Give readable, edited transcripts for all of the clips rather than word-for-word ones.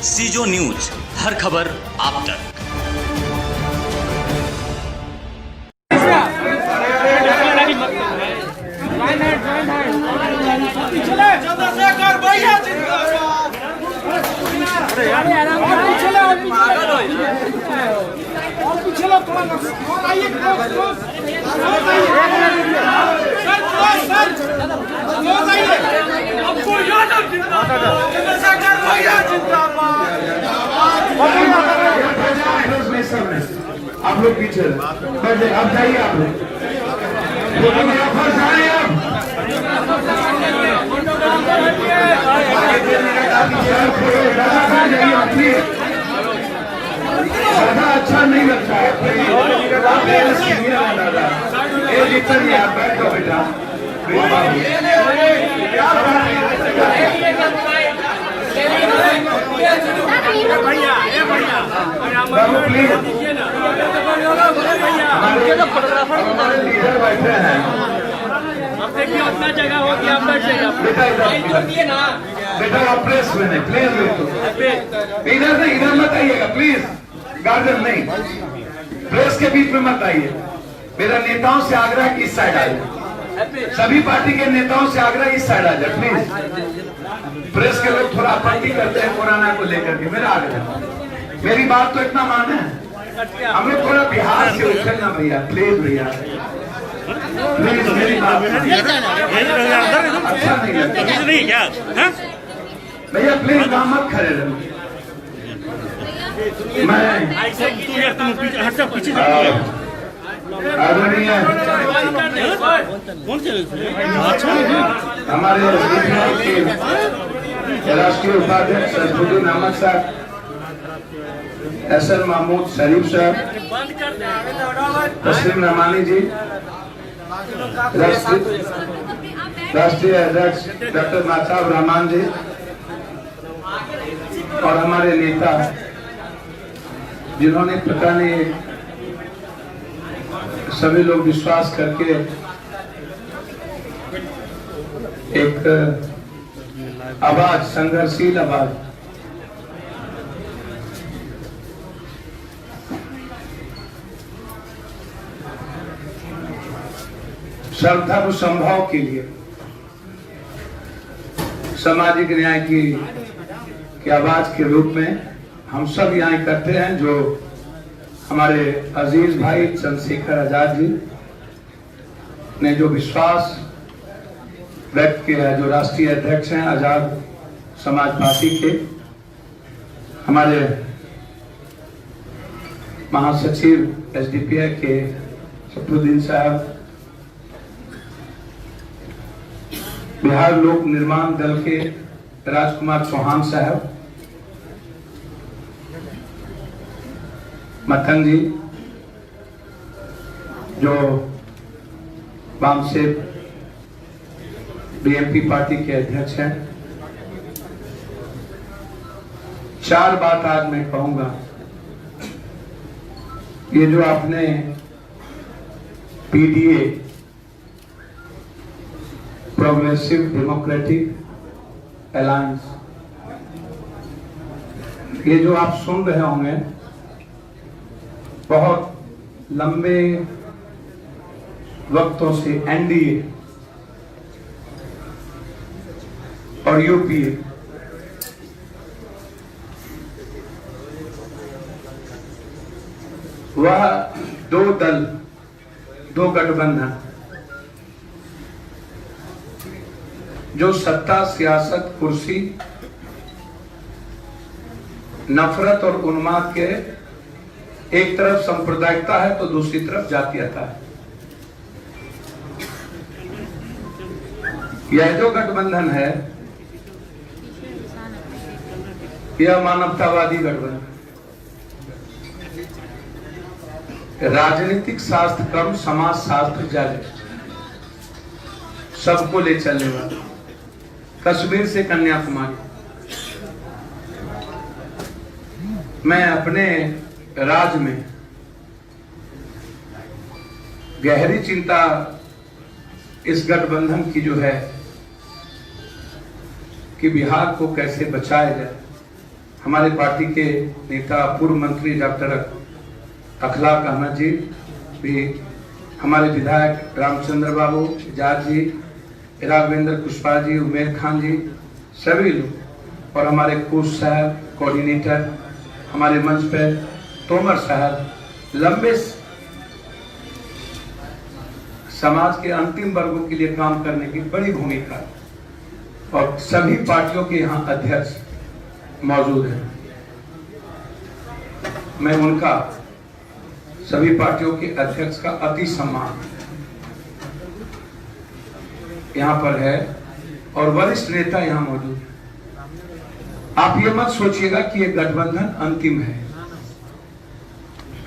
सीजो news, हर खबर आप तक। आप लोग पीछे अब जाइए, आप लोग ज्यादा अच्छा नहीं लगता है। बैठ जाओ बेटा, हमारे लीडर बैठे हैं। अपना जगह हो गया, बेटा आप प्रेस में नहीं, प्लीज इधर नहीं, इधर मत आइएगा प्लीज, गार्डन नहीं, प्रेस के बीच में मत आइए। मेरा नेताओं से आग्रह कि इस साइड आ जाए, सभी पार्टी के नेताओं से आग्रह इस साइड आ जाए प्लीज। प्रेस के लोग थोड़ा आपत्ति करते हैं कोरोना को लेकर के, मेरा आग्रह, मेरी बात तो इतना माने, हम लोग थोड़ा बिहार से उठे ना भैया, प्लीज भैया प्लीज, मेरी बात अच्छा नहीं लगता भैया, प्लीज वहां मत खड़े रहो। मैं आदरणीय हमारे राष्ट्रीय उपाध्यक्ष सदरुद्दीन अहमद साहब, एसएन महमूद शरीफ साहब, तस्लीम रहमानी जी, राष्ट्रीय अध्यक्ष डॉक्टर माताब रहमान जी, और हमारे नेता जिन्होंने पता नहीं सभी लोग विश्वास करके एक आवाज, संघर्षशील आवाज, श्रद्धा को संभव के लिए सामाजिक न्याय की आवाज के रूप में हम सब यहाँ इकट्ठे हैं। जो हमारे अजीज भाई चंद्रशेखर आजाद जी ने जो विश्वास व्यक्त किया है, जो राष्ट्रीय अध्यक्ष हैं आजाद समाज पार्टी के, हमारे महासचिव एसडीपीआई के सफरुद्दीन साहब, बिहार लोक निर्माण दल के राजकुमार चौहान साहब, मथन जी जो वामसेप बीएमपी पार्टी के अध्यक्ष हैं। चार बात आज मैं कहूंगा। ये जो आपने पीडीए, प्रोग्रेसिव डेमोक्रेटिक अलायंस, ये जो आप सुन रहे होंगे, बहुत लंबे वक्तों से एनडीए और यूपीए वह दो दल, दो गठबंधन जो सत्ता, सियासत, कुर्सी, नफरत और उन्माद के एक तरफ सांप्रदायिकता है तो दूसरी तरफ जातीयता है। यह जो गठबंधन है यह मानवतावादी गठबंधन, राजनीतिक शास्त्र क्रम, समाज शास्त्र जारी, सबको ले चलने वाला, कश्मीर से कन्याकुमारी। मैं अपने राज्य में गहरी चिंता इस गठबंधन की जो है कि बिहार को कैसे बचाया जाए। हमारे पार्टी के नेता पूर्व मंत्री डॉक्टर अखलाक अहमद जी भी, हमारे विधायक रामचंद्र बाबू, एजाज जी, राघवेंद्र कुशवाहा जी, उमेर खान जी, सभी लोग, और हमारे कोच साहब, कोऑर्डिनेटर, हमारे मंच पर तोमर साहब, लंबे समाज के अंतिम वर्गों के लिए काम करने की बड़ी भूमिका, और सभी पार्टियों के यहाँ अध्यक्ष मौजूद हैं। मैं उनका, सभी पार्टियों के अध्यक्ष का अति सम्मान यहाँ पर है, और वरिष्ठ नेता यहाँ मौजूद है। आप ये मत सोचिएगा कि ये गठबंधन अंतिम है,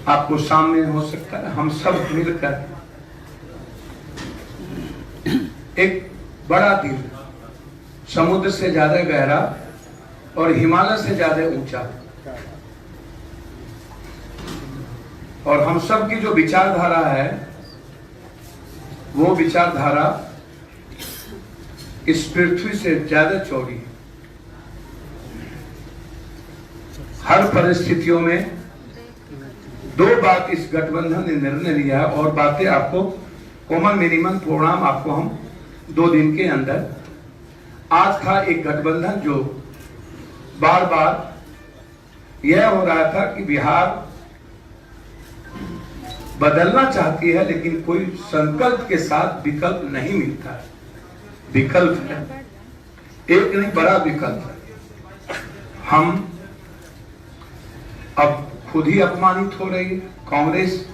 आपको सामने हो सकता है हम सब मिलकर एक बड़ा दिल, समुद्र से ज्यादा गहरा और हिमालय से ज्यादा ऊंचा, और हम सब की जो विचारधारा है वो विचारधारा इस पृथ्वी से ज्यादा चौड़ी है। हर परिस्थितियों में दो बात इस गठबंधन ने निर्णय लिया है, और बातें आपको कॉमन मिनिमम प्रोग्राम आपको हम 2 दिन के अंदर, आज था एक गठबंधन जो बार बार यह हो रहा था कि बिहार बदलना चाहती है, लेकिन कोई संकल्प के साथ विकल्प नहीं मिलता है। विकल्प है एक नहीं, बड़ा विकल्प है। हम अब खुद ही अपमानित हो रही है, कांग्रेस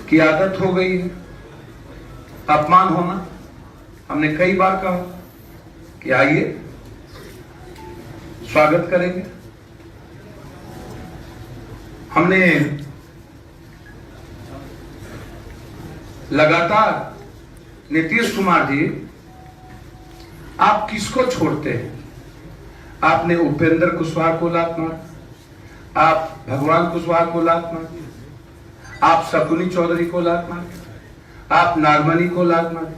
की आदत हो गई है अपमान होना। हमने कई बार कहा कि आइए स्वागत करेंगे। हमने लगातार, नीतीश कुमार जी आप किसको छोड़ते हैं? आपने उपेंद्र कुशवाहा को लात मार, आप भगवान कुशवाहा को लात मार, आप शकुनी चौधरी को लात मार, आप नागमणि को लात मार।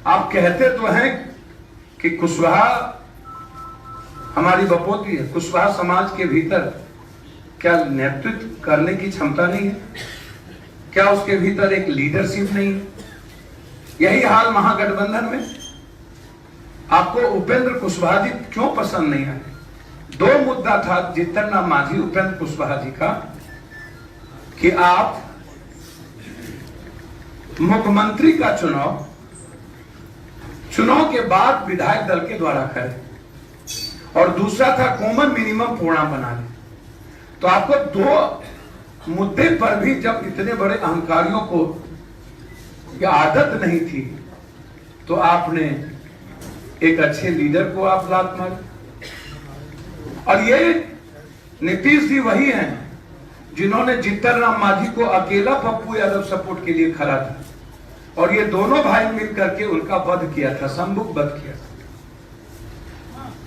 आप कहते तो हैं कि कुशवाहा हमारी बपोती है, कुशवाहा समाज के भीतर क्या नेतृत्व करने की क्षमता नहीं है? क्या उसके भीतर एक लीडरशिप नहीं है? यही हाल महागठबंधन में। आपको उपेंद्र कुशवाहा जी क्यों पसंद नहीं आए? 2 मुद्दा था जीतन राम मांझी, उपेंद्र कुशवाहा जी का, कि आप मुख्यमंत्री का चुनाव के बाद विधायक दल के द्वारा करें, और दूसरा था कॉमन मिनिमम प्रोग्राम बना ले। तो आपको 2 मुद्दे पर भी जब इतने बड़े अहंकारियों को यह आदत नहीं थी, तो आपने एक अच्छे लीडर को आप लात मारे। और ये नीतीश जी वही हैं जिन्होंने जीतन राम मांझी को अकेला पप्पू यादव सपोर्ट के लिए खड़ा था, और ये दोनों भाई मिलकर के उनका वध किया था, संबुक वध किया था।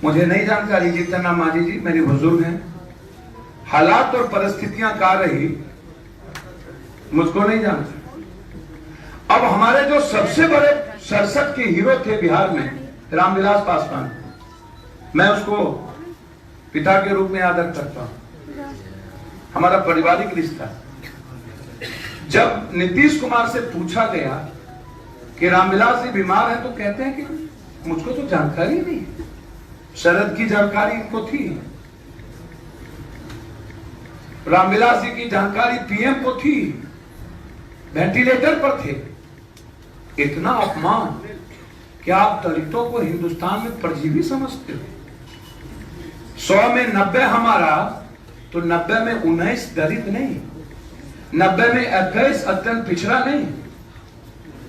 मुझे नहीं जानकारी, जीतन राम मांझी जी मेरे बुजुर्ग हैं, हालात और परिस्थितियां क्या रही मुझको नहीं जानता। अब हमारे जो सबसे बड़े 67 के हीरो थे बिहार में, रामविलास पासवान, मैं उसको पिता के रूप में आदर करता हूं, हमारा पारिवारिक रिश्ता। जब नीतीश कुमार से पूछा गया कि रामविलास जी बीमार है, तो कहते हैं कि मुझको तो जानकारी नहीं है। शरद की जानकारी इनको थी, रामविलास जी की जानकारी पीएम को थी, वेंटिलेटर पर थे। इतना अपमान, क्या आप दलितों को हिंदुस्तान में परजीवी समझते हो? 100 में 90 हमारा, तो 90 में 19 दलित नहीं, 90 में 21 अत्यंत पिछड़ा नहीं,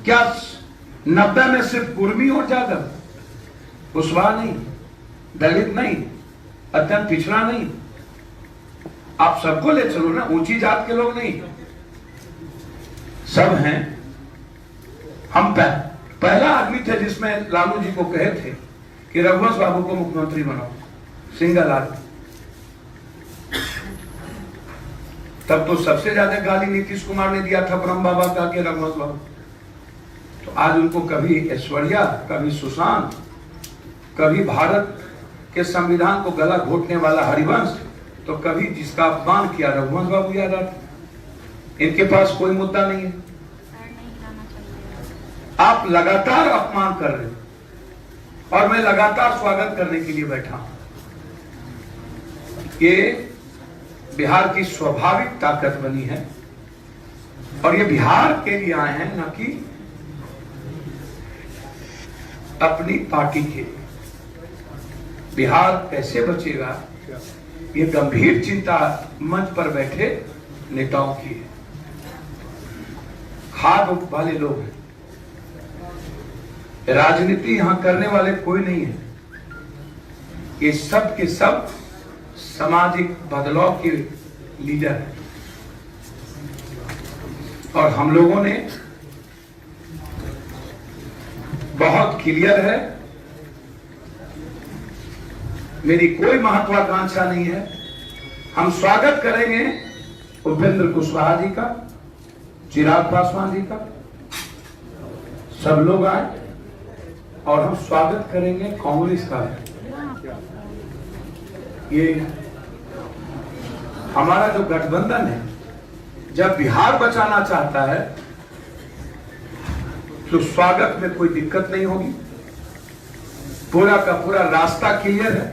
क्या 90 में सिर्फ कुर्मी और जादव, कुशवाहा नहीं, दलित नहीं, अत्यंत पिछड़ा नहीं? आप सबको ले चलो ना, ऊंची जात के लोग नहीं, सब हैं। हम पहला आदमी थे जिसमें लालू जी को कहे थे कि रघुवंश बाबू को मुख्यमंत्री बनाओ, सिंगल आदमी। तब तो सबसे ज्यादा गाली नीतीश कुमार ने दिया था ब्रह्म बाबा का के रघुवंश बाबू। तो आज उनको कभी ऐश्वर्या, कभी सुशांत, कभी भारत के संविधान को गला घोटने वाला हरिवंश, तो कभी जिसका अपमान किया रघुवंश बाबू याद आते। इनके पास कोई मुद्दा नहीं है। आप लगातार अपमान कर रहे हो और मैं लगातार स्वागत करने के लिए बैठा हूं। ये बिहार की स्वाभाविक ताकत बनी है और ये बिहार के लिए आए हैं, न कि अपनी पार्टी के। बिहार कैसे बचेगा, ये गंभीर चिंता मंच पर बैठे नेताओं की है। खाद वाले लोग हैं, राजनीति यहां करने वाले कोई नहीं है। ये सब के सब सामाजिक बदलाव के लीडर हैं और हम लोगों ने बहुत क्लियर है, मेरी कोई महत्वाकांक्षा नहीं है। हम स्वागत करेंगे उपेंद्र कुशवाहा जी का, चिराग पासवान जी का, सब लोग आए और हम स्वागत करेंगे कांग्रेस का। ये हमारा जो गठबंधन है, जब बिहार बचाना चाहता है तो स्वागत में कोई दिक्कत नहीं होगी। पूरा का पूरा रास्ता क्लियर है।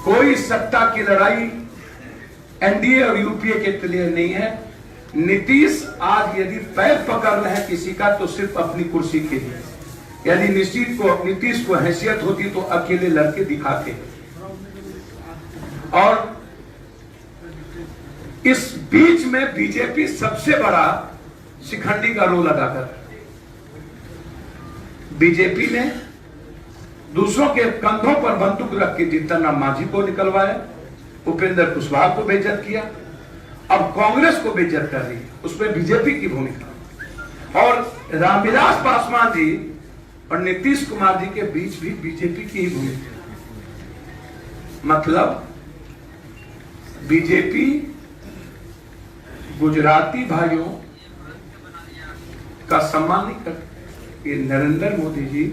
कोई सत्ता की लड़ाई एनडीए और यूपीए के लिए नहीं है। नीतीश आज यदि पैर पकड़ रहे हैं किसी का तो सिर्फ अपनी कुर्सी के लिए। यदि नीतीश को हैसियत होती तो अकेले लड़के दिखाते। और इस बीच में बीजेपी सबसे बड़ा शिखंडी का रोल अदा कर। बीजेपी ने दूसरों के कंधों पर बंदूक रख के जीतन राम मांझी को निकलवाया, उपेंद्र कुशवाहा को बेइज्जत किया, अब कांग्रेस को बेइज्जत कर रही है। उसमें बीजेपी की भूमिका और रामविलास पासवान जी और नीतीश कुमार जी के बीच भी बीजेपी की ही भूमिका। मतलब बीजेपी गुजराती भाइयों का सम्मान नहीं करती। ये नरेंद्र मोदी जी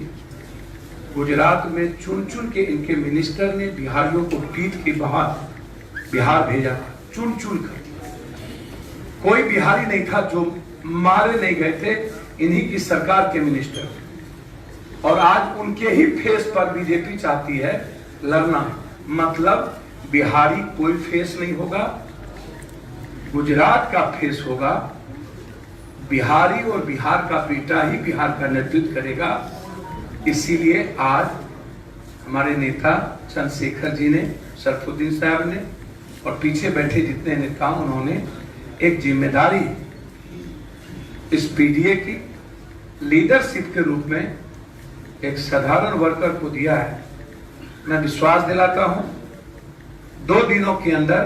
गुजरात में चुन चुन के इनके मिनिस्टर ने बिहारियों को पीट के बाहर बिहार भेजा, चुन चुन कर। कोई बिहारी नहीं था जो मारे नहीं गए थे, इन्हीं की सरकार के मिनिस्टर। और आज उनके ही फेस पर बीजेपी चाहती है लड़ना। मतलब बिहारी कोई फेस नहीं होगा, गुजरात का फेस होगा। बिहारी और बिहार का बेटा ही बिहार का नेतृत्व करेगा। इसीलिए आज हमारे नेता चंद्रशेखर जी ने, सरफुद्दीन साहब ने और पीछे बैठे जितने नेता उन्होंने एक जिम्मेदारी इस पीडीए की लीडरशिप के रूप में एक साधारण वर्कर को दिया है। मैं विश्वास दिलाता हूं 2 दिनों के अंदर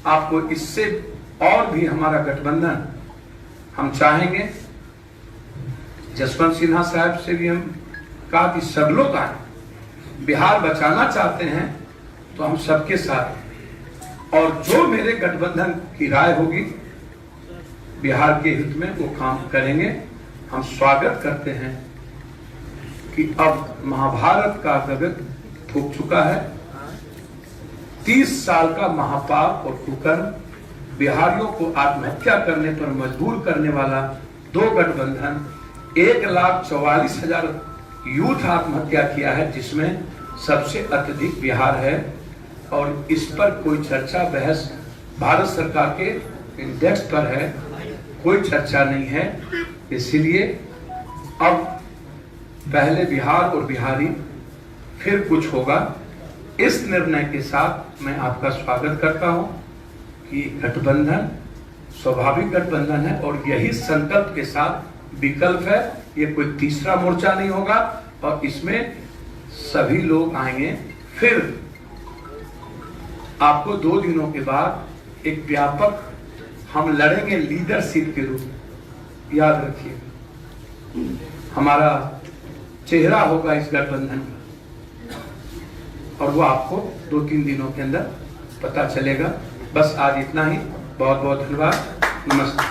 आपको इससे और भी हमारा गठबंधन हम चाहेंगे। जसवंत सिन्हा साहब से भी हम कहा कि सब लोग आए, बिहार बचाना चाहते हैं तो हम सबके साथ, और जो मेरे गठबंधन की राय होगी बिहार के हित में वो काम करेंगे। हम स्वागत करते हैं कि अब महाभारत का गगन फूंक चुका है। 30 साल का महापाप और कुकर्म बिहारियों को आत्महत्या करने पर मजबूर करने वाला 2 गठबंधन 1,44,000 यूथ आत्महत्या किया है, जिसमें सबसे अत्यधिक बिहार है। और इस पर कोई चर्चा बहस भारत सरकार के इंडेक्स पर है, कोई चर्चा नहीं है। इसलिए अब पहले बिहार और बिहारी, फिर कुछ होगा। इस निर्णय के साथ मैं आपका स्वागत करता हूं कि गठबंधन स्वाभाविक गठबंधन है और यही संकल्प के साथ विकल्प है। ये कोई तीसरा मोर्चा नहीं होगा और इसमें सभी लोग आएंगे। फिर आपको 2 दिनों के बाद एक व्यापक हम लड़ेंगे लीडरशिप के रूप में। याद रखिए हमारा चेहरा होगा इस गठबंधन का और वो आपको 2-3 दिनों के अंदर पता चलेगा। बस आज इतना ही। बहुत बहुत धन्यवाद। नमस्कार।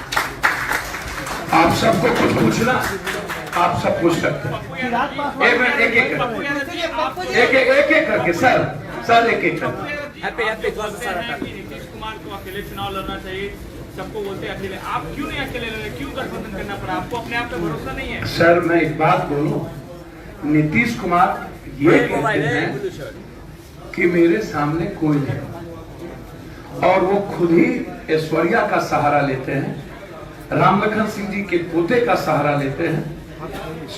आप सबको कुछ पूछना आप सब पूछ सकते हैं। एक मिनट, एक एक करके सर एक एक करके। नीतीश कुमार को अकेले चुनाव लड़ना चाहिए, सबको बोलते हैं अकेले, आप क्यों नहीं अकेले लड़ रहे, क्यों गठबंधन करना पड़ा आपको, अपने आप पे भरोसा नहीं है? सर मैं एक बात बोलूं, नीतीश कुमार ये कहते हैं कि मेरे सामने कोई नहीं, और वो खुद ही ऐश्वर्या का सहारा लेते हैं, रामलखन सिंह जी के पोते का सहारा लेते हैं,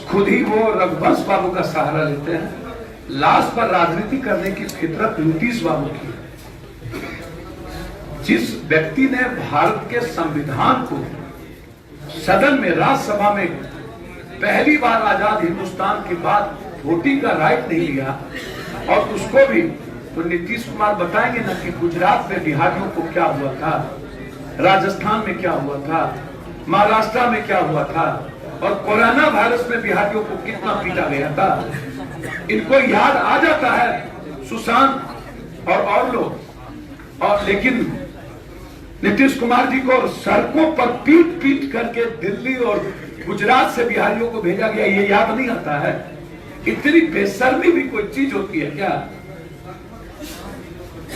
खुद ही वो रघुवंश बाबू का सहारा लेते हैं। लास्ट पर राजनीति करने की फितरत नीतीश बाबू की है। जिस व्यक्ति ने भारत के संविधान को सदन में, राज्यसभा में पहली बार आजाद हिंदुस्तान के बाद वोटिंग का राइट नहीं लिया, और उसको भी तो नीतीश कुमार बताएंगे ना कि गुजरात में बिहारियों को क्या हुआ था, राजस्थान में क्या हुआ था, महाराष्ट्र में क्या हुआ था, और कोरोना वायरस में बिहारियों को कितना पीटा गया था। इनको याद आ जाता है सुशांत और लोग, और लेकिन नीतीश कुमार जी को सड़कों पर पीट पीट करके दिल्ली और गुजरात से बिहारियों को भेजा गया, ये याद नहीं आता है। इतनी बेशर्मी भी कोई चीज होती है क्या?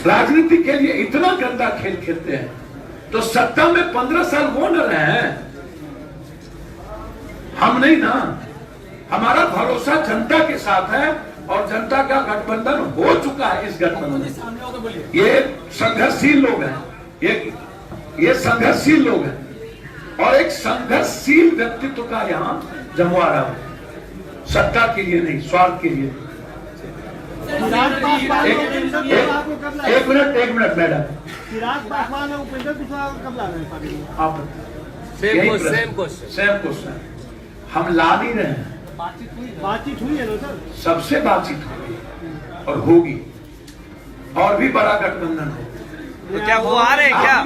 राजनीति के लिए इतना गंदा खेल खेलते हैं, तो सत्ता में 15 साल वो न रहे हैं, हम नहीं ना। हमारा भरोसा जनता के साथ है, और जनता का गठबंधन हो चुका है। इस गठबंधन ये संघर्षशील लोग हैं, ये संघर्षशील लोग हैं, और एक संघर्षशील व्यक्तित्व का यहाँ जमवाड़ा है, सत्ता के लिए नहीं, स्वार्थ के लिए। एक मिनट मैडम, चिराग पासवान और उपेंद्र कुशवाहा कब ला रहे हैं? आप सेम क्वेश्चन हम ला नहीं रहे हैं। बातचीत हुई है ना सर? सबसे बातचीत हुई और होगी, और भी बड़ा गठबंधन है। तो क्या वो आ रहे हैं क्या?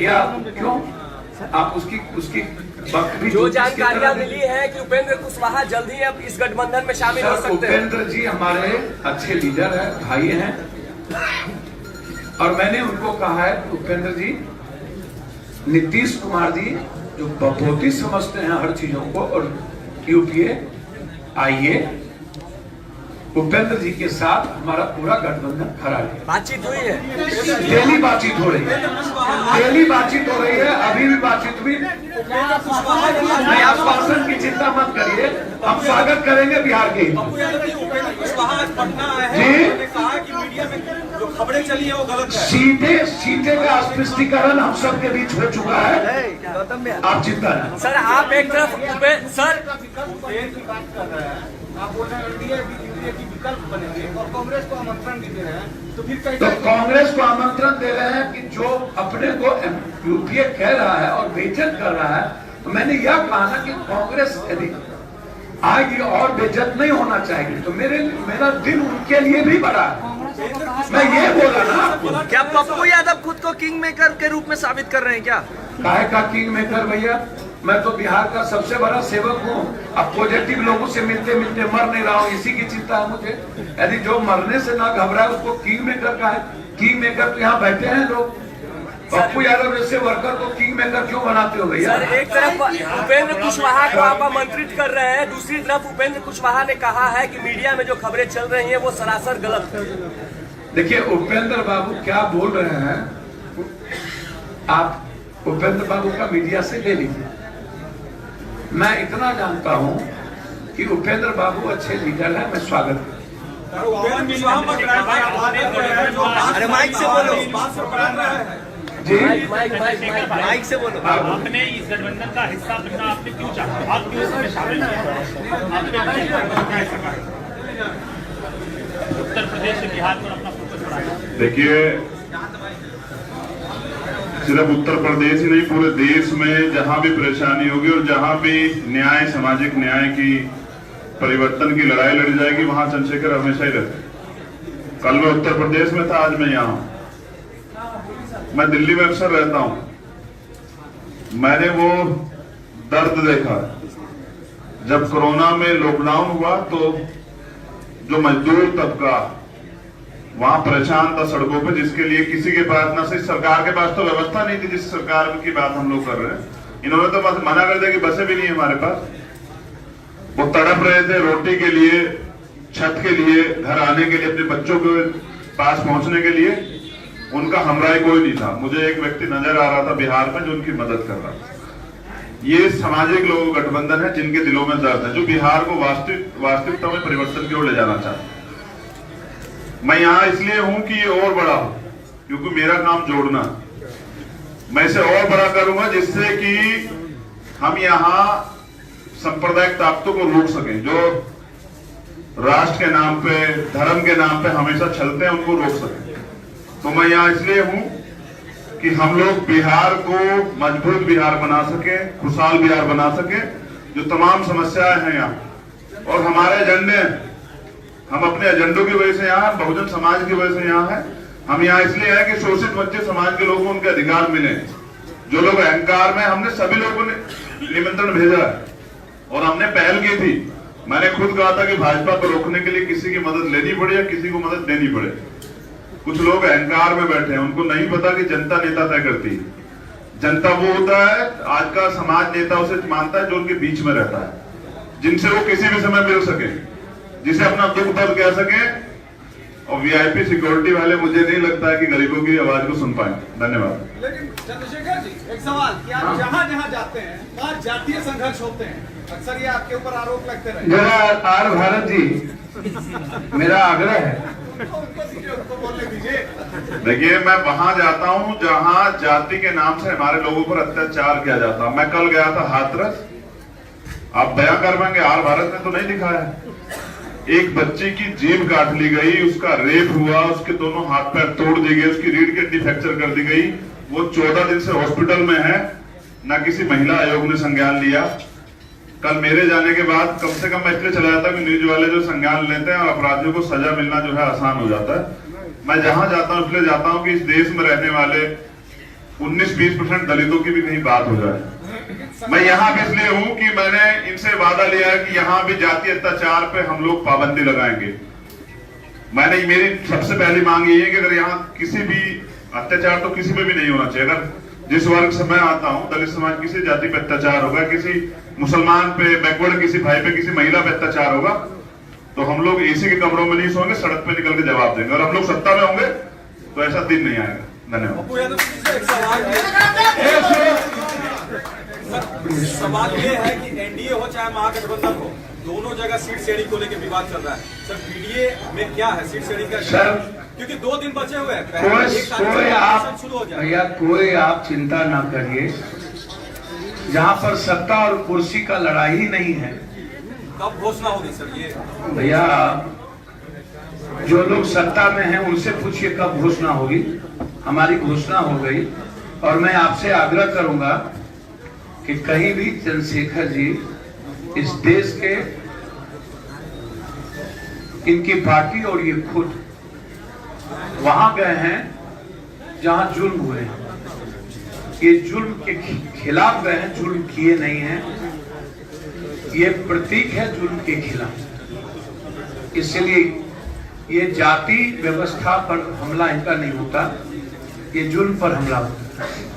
या क्यों आप उसकी वक्त भी जो जानकारियां मिली है कि उपेंद्र कुशवाहा जल्द ही अब इस गठबंधन में शामिल हो सकते हैं। उपेंद्र जी हमारे अच्छे लीडर हैं, भाई हैं, और मैंने उनको कहा है उपेंद्र जी, नीतीश कुमार जी जो बहुत ही समझते हैं हर चीजों को, और यूपीए आइए, उपेंद्र जी के साथ हमारा पूरा गठबंधन खड़ा है। बातचीत हुई है, डेली बातचीत हो रही है, डेली बातचीत हो रही है, अभी भी बातचीत हुई। नहीं, आप शासन की चिंता मत करिए, हम स्वागत करेंगे बिहार के। जी, जो खबरें चली है वो गलत है। सीधे का स्पष्टीकरण हम सबके बीच हो चुका है, आप चिंता नहीं। सर आप एक तरफ सर आप बोल रहे हैं एनडीए की विकल्प बनेंगे और कांग्रेस को आमंत्रण भी दे रहे हैं, तो फिर तो कांग्रेस को आमंत्रण दे रहे हैं कि जो अपने को यूपीए कह रहा है और बेइज्जत कर रहा है, तो मैंने यह कहा ना कि कांग्रेस यदि आगे और बेइज्जत नहीं होना चाहिए, तो मेरा दिल उनके लिए भी बड़ा है। मैं ये बोला ना आपको। क्या पप्पू यादव खुद को किंग मेकर के रूप में साबित कर रहे हैं क्या? काहे का किंग मेकर भैया, मैं तो बिहार का सबसे बड़ा सेवक हूँ। अब पॉजिटिव लोगों से मिलते मिलते मर नहीं रहा हूँ, इसी की चिंता है मुझे। यदि जो मरने से ना घबराए उसको किंग मेकर का है। किंग मेकर तो यहाँ बैठे हैं लोग। पप्पू यादव जैसे वर्कर को किंग मेकर क्यों बनाते हो भैया? सर एक तरफ उपेंद्र कुशवाहा को आप आमंत्रित कर रहे हैं, दूसरी तरफ उपेंद्र कुशवाहा ने कहा है कि मीडिया में जो खबरें चल रही हैं वो सरासर गलत है। देखिए उपेंद्र बाबू क्या बोल रहे हैं, आप उपेंद्र बाबू का मीडिया से ले लीजिए। मैं इतना जानता हूं कि उपेंद्र बाबू अच्छे लीडर हैं, मैं स्वागत करता हूं। अरे माइक से बोलो जी, माइक से बोलो। आपने इस गठबंधन का हिस्सा बनना आपने क्यों चाहा? आप क्यों इसमें शामिल नहीं हुए? उत्तर प्रदेश से बिहार पर अपना फोकस बढ़ाया। देखिए, सिर्फ उत्तर प्रदेश ही नहीं, पूरे देश में जहां भी परेशानी होगी और जहां भी न्याय, सामाजिक न्याय की, परिवर्तन की लड़ाई लड़ी जाएगी, वहां चंद्रशेखर हमेशा ही रहते। कल मैं उत्तर प्रदेश में था, आज मैं यहाँ हूं। मैं दिल्ली में अक्सर रहता हूं। मैंने वो दर्द देखा जब कोरोना में लॉकडाउन हुआ, तो जो मजदूर तबका वहां परेशान था सड़कों पे, जिसके लिए किसी के पास ना सिर्फ सरकार के पास तो व्यवस्था नहीं थी, जिस सरकार की बात हम लोग कर रहे हैं। इन्होंने तो बस मना कर दिया कि बसें भी नहीं है हमारे पास। वो तड़प रहे थे रोटी के लिए, छत के लिए, घर आने के लिए, अपने बच्चों के पास पहुंचने के लिए। उनका हमराई कोई नहीं था। मुझे एक व्यक्ति नजर आ रहा था बिहार में जो उनकी मदद कर रहा था। ये सामाजिक लोग गठबंधन है जिनके दिलों में दर्द है, जो बिहार को वास्तविकता में परिवर्तन की ओर ले जाना चाहते हैं। मैं यहाँ इसलिए हूं कि ये और बड़ा हो, क्योंकि मेरा काम जोड़ना। मैं इसे और बड़ा करूंगा जिससे कि हम यहाँ सांप्रदायिक ताकतों को रोक सकें, जो राष्ट्र के नाम पे, धर्म के नाम पे हमेशा चलते हैं, उनको रोक सकें। तो मैं यहाँ इसलिए हूं कि हम लोग बिहार को मजबूत बिहार बना सके, खुशहाल बिहार बना सके। जो तमाम समस्याएं हैं यहाँ और हमारे एजेंडे, हम अपने एजेंडों की वजह से यहाँ, बहुजन समाज की वजह से यहाँ है। हम यहाँ इसलिए हैं कि शोषित वंचित समाज के लोगों को उनके अधिकार मिले। जो लोग अहंकार में, हमने सभी लोगों ने निमंत्रण भेजा है और हमने पहल की थी। मैंने खुद कहा था कि भाजपा को रोकने के लिए किसी की मदद लेनी पड़े या किसी को मदद देनी पड़े। कुछ लोग अहंकार में बैठे हैं, उनको नहीं पता कि जनता नेता तय करती है। जनता वो होता है, आज का समाज नेता उसे मानता है जो उनके बीच में रहता है, जिनसे वो किसी भी समय मिल सके, जिसे अपना दुख दर्द कह सके। और वीआईपी सिक्योरिटी वाले मुझे नहीं लगता है कि गरीबों की आवाज को सुन पाए। धन्यवाद। लेकिन चंद्रशेखर जी, एक सवाल कि आप जहाँ जहाँ जाते हैं वहाँ जातीय संघर्ष होते हैं, अक्सर ये आपके ऊपर आरोप लगते रहे। जरा आर भारत जी, मेरा आग्रह है, उनको बोलने दीजिए। देखिए, मैं वहां जाता हूं जहां जाति के नाम से हमारे लोगों पर अत्याचार किया जाता है। मैं कल गया था हाथरस, आप बयां कर पाएंगे, आर भारत में तो नहीं दिखाया है। एक बच्ची की जीभ काट ली गई, उसका रेप हुआ, उसके दोनों हाथ पैर तोड़ दिए गए, उसकी रीढ़ की हड्डी फ्रैक्चर कर दी गई। वो 14 दिन से हॉस्पिटल में है, न किसी महिला आयोग ने संज्ञान लिया। कल मेरे जाने के बाद कम से कम मैं इसलिए चला जाता कि न्यूज वाले जो संज्ञान लेते हैं और अपराधियों को सजा मिलना जो है आसान हो जाता है। मैं जहां जाता हूं इसलिए जाता हूं कि इस देश में रहने वाले 19-20% दलितों की भी कहीं बात हो जाए। मैं यहाँ भी इसलिए हूं कि मैंने इनसे वादा लिया है कि यहाँ भी जातीय अत्याचार पे हम लोग पाबंदी लगाएंगे। मेरी सबसे पहली मांग ये है कि अगर यहाँ किसी भी अत्याचार, तो किसी पे भी नहीं होना चाहिए। अगर जिस वर्ग से मैं आता हूँ, दलित समाज, किसी जाति पे अत्याचार होगा, किसी मुसलमान पे, बैकवर्ड किसी भाई पे, किसी महिला पे अत्याचार होगा, तो हम लोग एसी के कमरों में नहीं सोएंगे, सड़क पे निकल के जवाब देंगे। और हम लोग सत्ता में होंगे तो ऐसा दिन नहीं आएगा। धन्यवाद। सवाल ये है कि एनडीए हो चाहे महागठबंधन हो, दोनों जगह सीट शेयरिंग को लेकर विवाद चल रहा है। सर, बीडीए में क्या है सीट शेयरिंग का? सर, क्योंकि 2 दिन बचे हुए हैं, कोई आप चिंता ना करिए। जहाँ पर सत्ता और कुर्सी का लड़ाई ही नहीं है, कब घोषणा होगी सर? ये भैया, जो लोग सत्ता में हैं उनसे पूछिए कब घोषणा होगी। हमारी घोषणा हो गई और मैं आपसे आग्रह करूंगा कि कहीं भी चंद्रशेखर जी इस देश के, इनकी पार्टी और ये खुद वहां गए हैं जहां जुल्म हुए हैं। ये जुल्म के खिलाफ गए हैं, जुल्म किए नहीं हैं। ये प्रतीक है जुल्म के खिलाफ। इसलिए ये जाति व्यवस्था पर हमला इनका नहीं होता, ये जुल्म पर हमला होता है।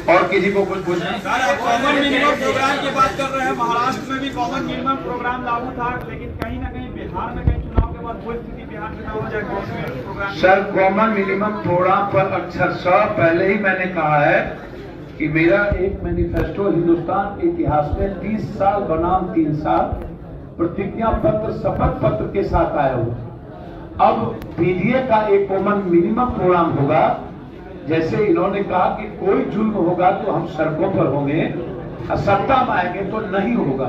और किसी को कुछ पूछना? कॉमन मिनिमम प्रोग्राम की बात कर रहे हैं। महाराष्ट्र में भी कॉमन मिनिमम प्रोग्राम लागू था, लेकिन कहीं ना कहीं बिहार में, कहीं चुनाव के बाद कोई स्थिति बिहार में ना हो जाए common minimum programme. Sir, common minimum programme पर अक्षरशः पहले ही मैंने कहा है कि मेरा एक मैनिफेस्टो हिंदुस्तान के इतिहास में 30 साल बनाम 3 साल प्रतिज्ञा पत्र, शपथ पत्र के साथ आया हुआ। अब पीडीए का एक कॉमन मिनिमम प्रोग्राम होगा। जैसे इन्होंने कहा कि कोई जुल्म होगा तो हम सड़कों पर होंगे, सत्ता में आएंगे तो नहीं होगा।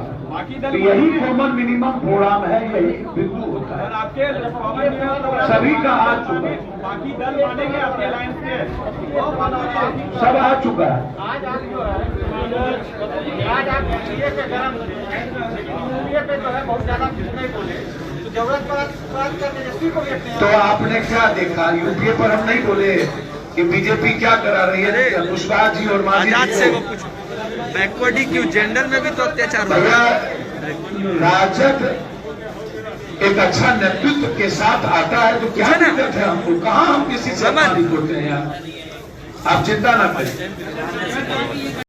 तो यही कॉमन मिनिमम प्रोग्राम है, यही बिंदु होता है। आपके सभी का आ चुका है, बाकी दल मानेंगे आपके लाइन से, सब आ चुका है। आज आप जो है, आज आप एनडीए पे गरम एनडीए पे जो है बहुत ज्यादा कुछ नहीं बोले, तो जरूरत पर तेजस्वी को भी। तो आपने क्या देखा यूपीए पर? हम नहीं बोले कि बीजेपी क्या करा रही है, कुशवाहा जी और मांझी जी को। बैकवर्डी क्यों? जेंडर में भी तो अत्याचार हो भैया, राजद एक अच्छा नेतृत्व के साथ आता है तो क्या दिक्कत है हमको? कहाँ हम किसी से होते हैं यार, आप चिंता ना करें।